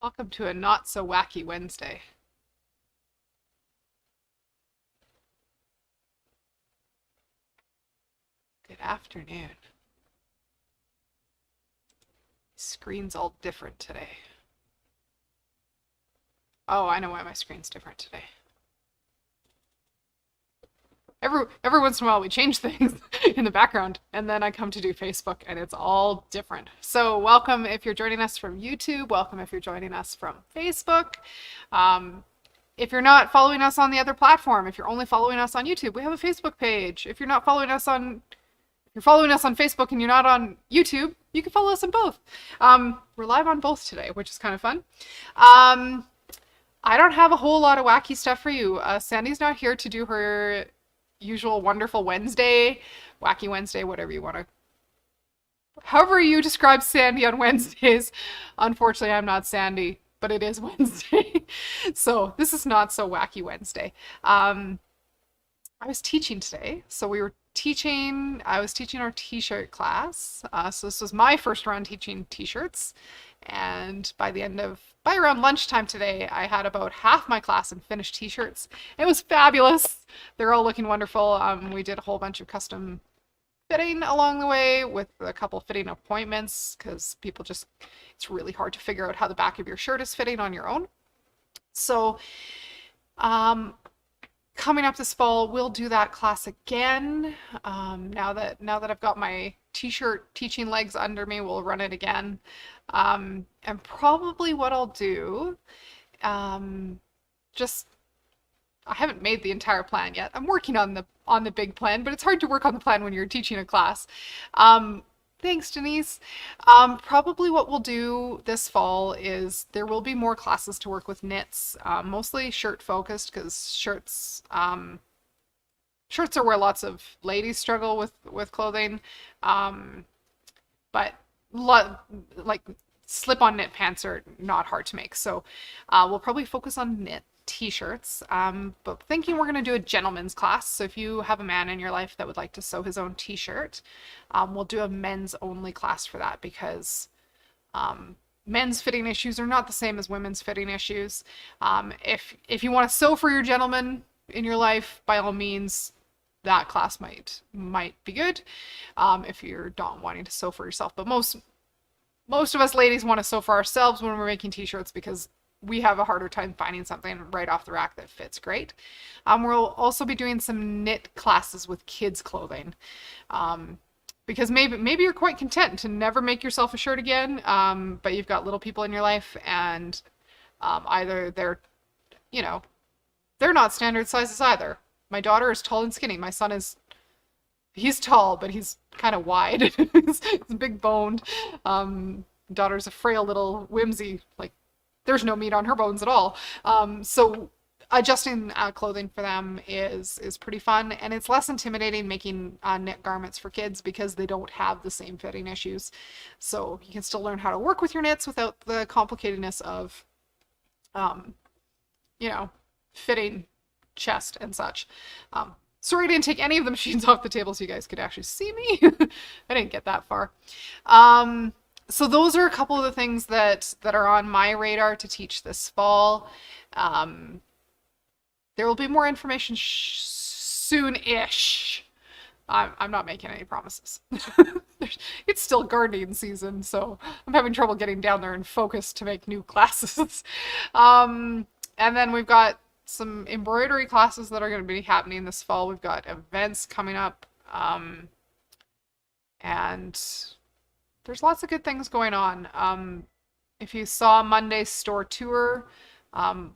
Welcome to a not so wacky Wednesday. Good afternoon. Screen's all different today. Oh, I know why my screen's different today. Every once in a while we change things in the background, and then I come to do Facebook and it's all different. So welcome if you're joining us from YouTube, welcome if you're joining us from Facebook. If you're not following us on the other platform, if you're only following us on YouTube, we have a Facebook page. If you're following us on Facebook and you're not on YouTube, you can follow us on both. We're live on both today, which is kind of fun. I don't have a whole lot of wacky stuff for you. Sandy's not here to do her usual wonderful Wednesday, wacky Wednesday, whatever you want to, however you describe Sandy on Wednesdays. Unfortunately, I'm not Sandy, but it is Wednesday. So this is not so wacky Wednesday. I was teaching today. So I was teaching our t-shirt class. So this was my first run teaching t-shirts. And by around lunchtime today, I had about half my class in finished t-shirts. It was fabulous. They're all looking wonderful. We did a whole bunch of custom fitting along the way with a couple fitting appointments because it's really hard to figure out how the back of your shirt is fitting on your own. So, coming up this fall, we'll do that class again. Now that I've got my t-shirt teaching legs under me, we'll run it again. And probably what I'll do, I haven't made the entire plan yet. I'm working on the big plan, but it's hard to work on the plan when you're teaching a class. Thanks, Denise. Probably what we'll do this fall is there will be more classes to work with knits, mostly shirt focused because shirts are where lots of ladies struggle with clothing. But like slip-on knit pants are not hard to make. So we'll probably focus on knit t-shirts, but thinking we're going to do a gentleman's class. So if you have a man in your life that would like to sew his own t-shirt, we'll do a men's only class for that because men's fitting issues are not the same as women's fitting issues. If you want to sew for your gentleman in your life, by all means, that class might be good. If you're not wanting to sew for yourself, but most of us ladies want to sew for ourselves when we're making t-shirts because we have a harder time finding something right off the rack that fits great. We'll also be doing some knit classes with kids clothing. Because maybe you're quite content to never make yourself a shirt again, but you've got little people in your life and either they're not standard sizes either. My daughter is tall and skinny. My son he's tall, but he's kind of wide. He's big boned. Daughter's a frail little whimsy, like there's no meat on her bones at all. So adjusting clothing for them is pretty fun, and it's less intimidating making knit garments for kids because they don't have the same fitting issues. So you can still learn how to work with your knits without the complicatedness of, fitting chest and such. Sorry I didn't take any of the machines off the table so you guys could actually see me. I didn't get that far. So those are a couple of the things that are on my radar to teach this fall. There will be more information soon-ish. I'm not making any promises. It's still gardening season, so I'm having trouble getting down there and focused to make new classes. And then we've got some embroidery classes that are going to be happening this fall. We've got events coming up. And there's lots of good things going on. If you saw Monday's store tour,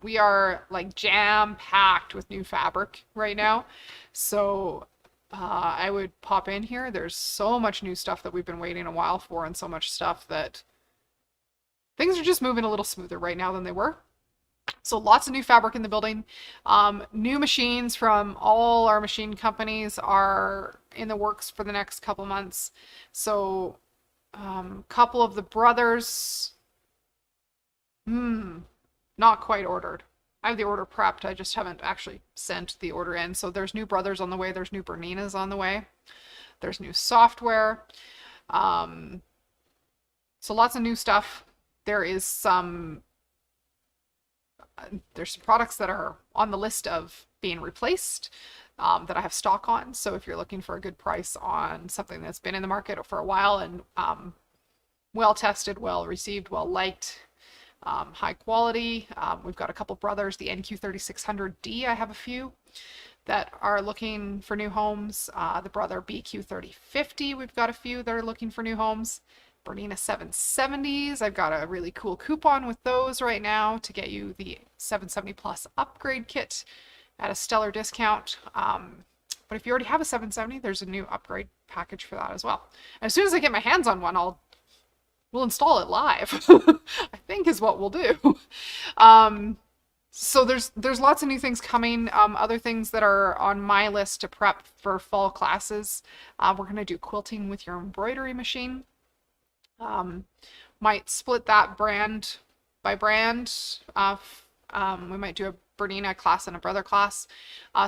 we are like jam-packed with new fabric right now. So I would pop in here. There's so much new stuff that we've been waiting a while for, and so much stuff that things are just moving a little smoother right now than they were. So lots of new fabric in the building. New machines from all our machine companies are in the works for the next couple months. So couple of the brothers, not quite ordered. I have the order prepped. I just haven't actually sent the order in. So there's new brothers on the way. There's new Berninas on the way. There's new software. So lots of new stuff. There is some there's some products that are on the list of being replaced that I have stock on. So if you're looking for a good price on something that's been in the market for a while and well tested, well received, well liked, high quality, we've got a couple brothers, the NQ3600D, I have a few that are looking for new homes. The brother BQ3050, we've got a few that are looking for new homes. Bernina 770s, I've got a really cool coupon with those right now to get you the 770 Plus upgrade kit at a stellar discount. But if you already have a 770, there's a new upgrade package for that as well. And as soon as I get my hands on one, we'll install it live, I think is what we'll do. So there's lots of new things coming. Other things that are on my list to prep for fall classes. We're going to do quilting with your embroidery machine. Might split that brand by brand. We might do a Bernina class and a brother class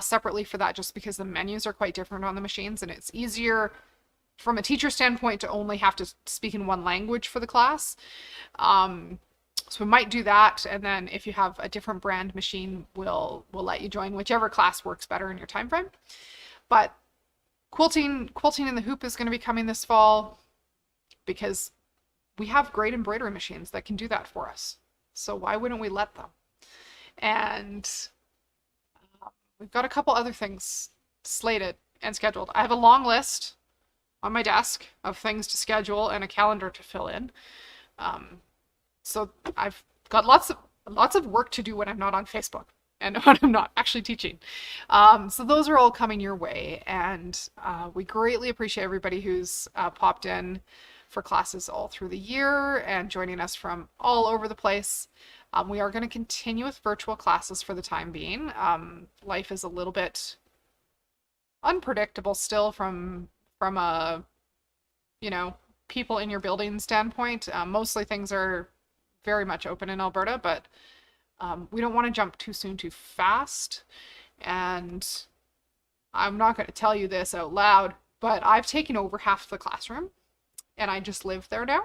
separately for that, just because the menus are quite different on the machines, and it's easier from a teacher standpoint to only have to speak in one language for the class. So we might do that, and then if you have a different brand machine, we'll let you join whichever class works better in your time frame. But quilting in the hoop is going to be coming this fall, because we have great embroidery machines that can do that for us. So why wouldn't we let them? And we've got a couple other things slated and scheduled. I have a long list on my desk of things to schedule and a calendar to fill in. So I've got lots of work to do when I'm not on Facebook and when I'm not actually teaching. So those are all coming your way, and we greatly appreciate everybody who's popped in for classes all through the year and joining us from all over the place. We are going to continue with virtual classes for the time being. Life is a little bit unpredictable still from a, people in your building standpoint. Mostly things are very much open in Alberta, but we don't want to jump too soon too fast. And I'm not going to tell you this out loud, but I've taken over half the classroom and I just live there now.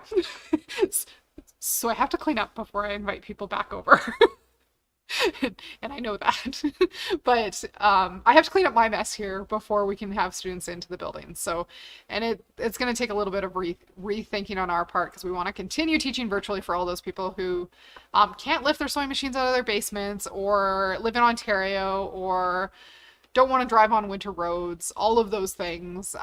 So I have to clean up before I invite people back over. And I know that. But I have to clean up my mess here before we can have students into the building. So, and it's going to take a little bit of rethinking on our part, because we want to continue teaching virtually for all those people who can't lift their sewing machines out of their basements, or live in Ontario, or don't want to drive on winter roads, all of those things.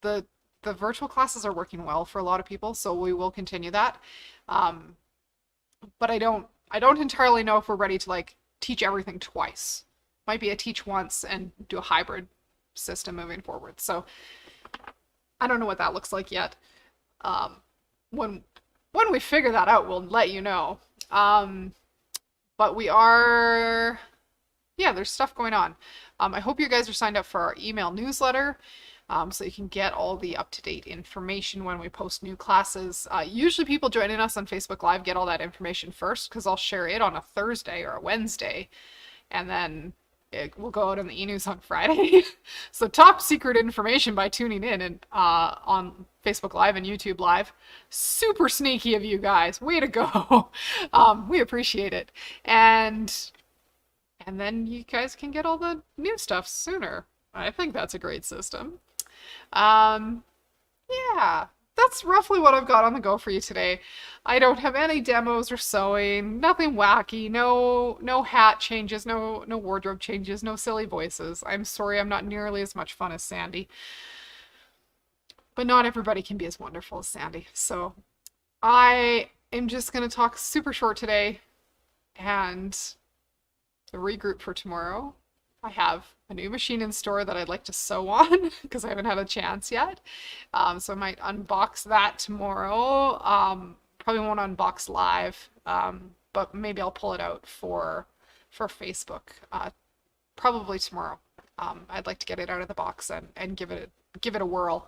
The virtual classes are working well for a lot of people, so we will continue that. But I don't entirely know if we're ready to teach everything twice. Might be a teach once and do a hybrid system moving forward. So I don't know what that looks like yet. When we figure that out, we'll let you know. But we are, there's stuff going on. I hope you guys are signed up for our email newsletter. So you can get all the up-to-date information when we post new classes. Usually people joining us on Facebook Live get all that information first, because I'll share it on a Thursday or a Wednesday, and then it will go out on the e-news on Friday. So top secret information by tuning in and on Facebook Live and YouTube Live. Super sneaky of you guys. Way to go. We appreciate it. And then you guys can get all the new stuff sooner. I think that's a great system. Yeah, that's roughly what I've got on the go for you today. I don't have any demos or sewing, nothing wacky, no hat changes, no wardrobe changes, no silly voices. I'm sorry I'm not nearly as much fun as Sandy. But not everybody can be as wonderful as Sandy. So I am just going to talk super short today and regroup for tomorrow. I have a new machine in store that I'd like to sew on because I haven't had a chance yet. So I might unbox that tomorrow. Probably won't unbox live, but maybe I'll pull it out for Facebook probably tomorrow. I'd like to get it out of the box and give it a whirl,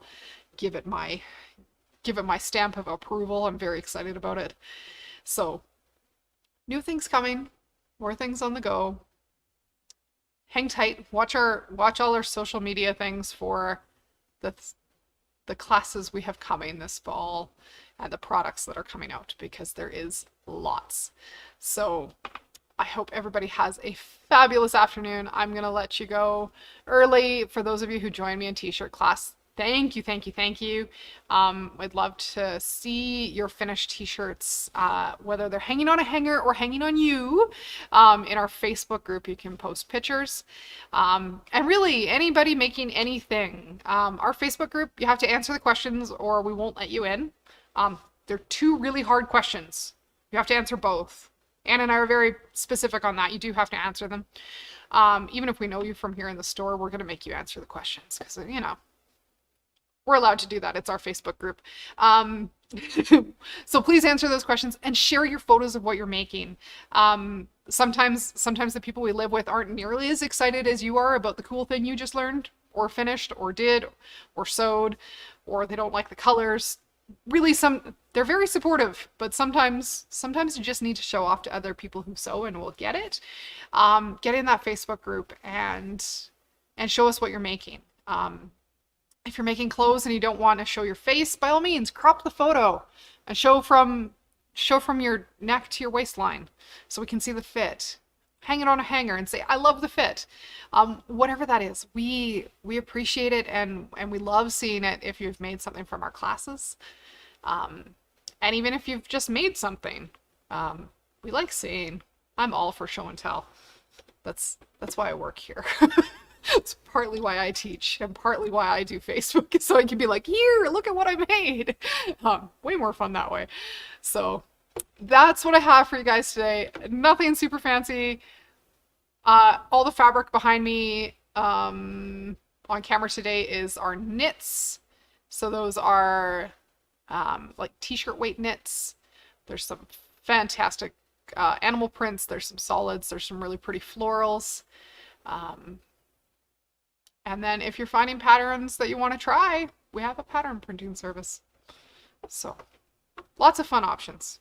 give it my stamp of approval. I'm very excited about it. So new things coming, more things on the go. Hang tight. Watch all our social media things for the classes we have coming this fall. and the products that are coming out, because there is lots. So I hope everybody has a fabulous afternoon. I'm going to let you go early. For those of you who joined me in t-shirt class, thank you, thank you, thank you. I'd love to see your finished t-shirts, whether they're hanging on a hanger or hanging on you. In our Facebook group, you can post pictures. And really, anybody making anything. Our Facebook group, you have to answer the questions or we won't let you in. They're two really hard questions. You have to answer both. Anne and I are very specific on that. You do have to answer them. Even if we know you from here in the store, we're going to make you answer the questions because, you know, we're allowed to do that. It's our Facebook group. So please answer those questions and share your photos of what you're making. Sometimes the people we live with aren't nearly as excited as you are about the cool thing you just learned or finished or did or sewed, or they don't like the colors. Really, they're very supportive, but sometimes you just need to show off to other people who sew and will get it. Get in that Facebook group and show us what you're making. If you're making clothes and you don't want to show your face, by all means, crop the photo and show from your neck to your waistline so we can see the fit. Hang it on a hanger and say, I love the fit. Whatever that is, we appreciate it and we love seeing it if you've made something from our classes. And even if you've just made something, we like seeing. I'm all for show and tell. That's why I work here. It's partly why I teach and partly why I do Facebook, so I can be like, here, look at what I made. Way more fun that way. So that's what I have for you guys today. Nothing super fancy. All the fabric behind me on camera today is our knits. So those are like t-shirt weight knits. There's some fantastic animal prints. There's some solids. There's some really pretty florals. And then if you're finding patterns that you want to try, we have a pattern printing service. So lots of fun options.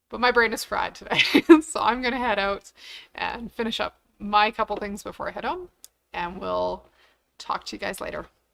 But my brain is fried today, so I'm going to head out and finish up my couple things before I head home, and we'll talk to you guys later.